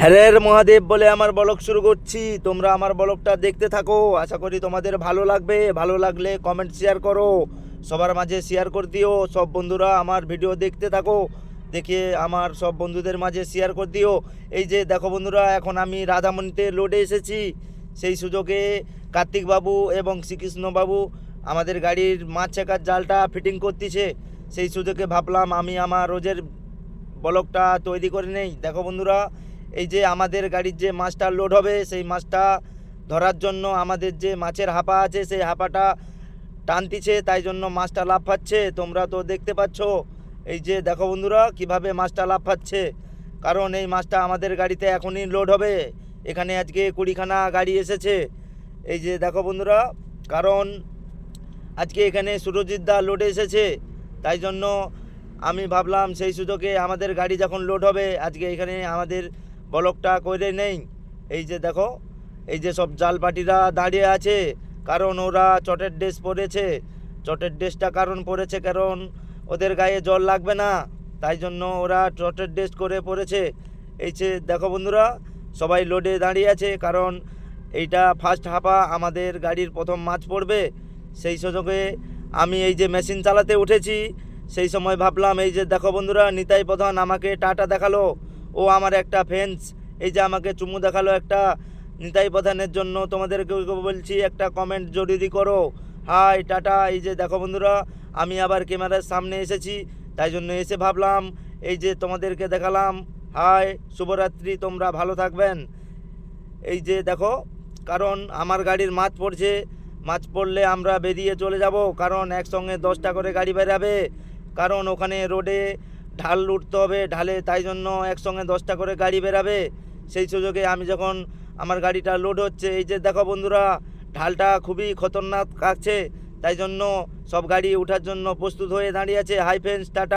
হ্যারের মহাদেব বলে আমার ব্লগ শুরু করছি। তোমরা আমার ব্লগটা দেখতে থাকো, আশা করি তোমাদের ভালো লাগবে। ভালো লাগলে কমেন্ট শেয়ার করো, সবার মাঝে শেয়ার করে দিও। সব বন্ধুরা আমার ভিডিও দেখতে থাকো, দেখে আমার সব বন্ধুদের মাঝে শেয়ার করে দিও। এই যে দেখো বন্ধুরা, এখন আমি রাধামণিতে লোডে এসেছি। সেই সুযোগে কার্তিক বাবু এবং শ্রীকৃষ্ণ বাবু আমাদের গাড়ির মাছ ছেঁকার জালটা ফিটিং করতেছে। সেই সুযোগে ভাবলাম আমি আমার রোজের ব্লগটা তৈরি করে নেই। দেখো বন্ধুরা, এই যে আমাদের গাড়ির যে মাছটা লোড হবে, সেই মাছটা ধরার জন্য আমাদের যে মাছের হাঁপা আছে, সেই হাঁপাটা টানতিছে, তাই জন্য মাছটা লাফাচ্ছে। তোমরা তো দেখতে পাচ্ছ। এই যে দেখো বন্ধুরা, কিভাবে মাছটা লাফাচ্ছে, কারণ এই মাছটা আমাদের গাড়িতে এখনই লোড হবে। এখানে আজকে 20খানা গাড়ি এসেছে। এই যে দেখো বন্ধুরা, কারণ আজকে এখানে সুরজিৎ দা লোডে এসেছে, তাই জন্য আমি ভাবলাম সেই সুযোগে আমাদের গাড়ি যখন লোড হবে, আজকে এখানে আমাদের ব্লগটা করে নেই। এই যে দেখো, এই যে সব জাল পাটিরা দাঁড়িয়ে আছে, কারণ ওরা চটের ড্রেস পরেছে। চটের ড্রেসটা কারণ পরেছে, কারণ ওদের গায়ে জল লাগবে না, তাই জন্য ওরা চটের ড্রেস করে পরেছে। এই যে দেখো বন্ধুরা, সবাই লোডে দাঁড়িয়ে আছে, কারণ এইটা ফার্স্ট হাঁপা, আমাদের গাড়ির প্রথম মাছ পড়বে। সেই সুযোগে আমি এই যে মেশিন চালাতে উঠেছি, সেই সময় ভাবলাম, এই যে দেখো বন্ধুরা, নিতাই প্রধান আমাকে টাটা দেখালো। ও আমার একটা ফ্যান্স, এই যে আমাকে চুমু দেখালো একটা। নিতাই প্রধানের জন্য তোমাদেরকে বলছি, একটা কমেন্ট জরুরি করো, হাই টাটা। এই যে দেখো বন্ধুরা, আমি আবার ক্যামেরার সামনে এসেছি, তাই জন্য এসে ভাবলাম এই যে তোমাদেরকে দেখালাম। হাই, শুভরাত্রি, তোমরা ভালো থাকবেন। এই যে দেখো, কারণ আমার গাড়ির মাছ পড়ছে, মাছ পড়লে আমরা বেরিয়ে চলে যাব, কারণ একসঙ্গে 10টা করে গাড়ি বেরাবে। কারণ ওখানে রোডে ঢাল উঠতে হবে, ঢালে, তাই জন্য একসঙ্গে 10টা করে গাড়ি বেরাবে। সেই সুযোগে আমি যখন আমার গাড়িটা লোড হচ্ছে, এই যে দেখো বন্ধুরা, ঢালটা খুবই খতরনাক আছে, তাই জন্য সব গাড়ি ওঠার জন্য প্রস্তুত হয়ে দাঁড়িয়ে আছে। Hi friends, tata.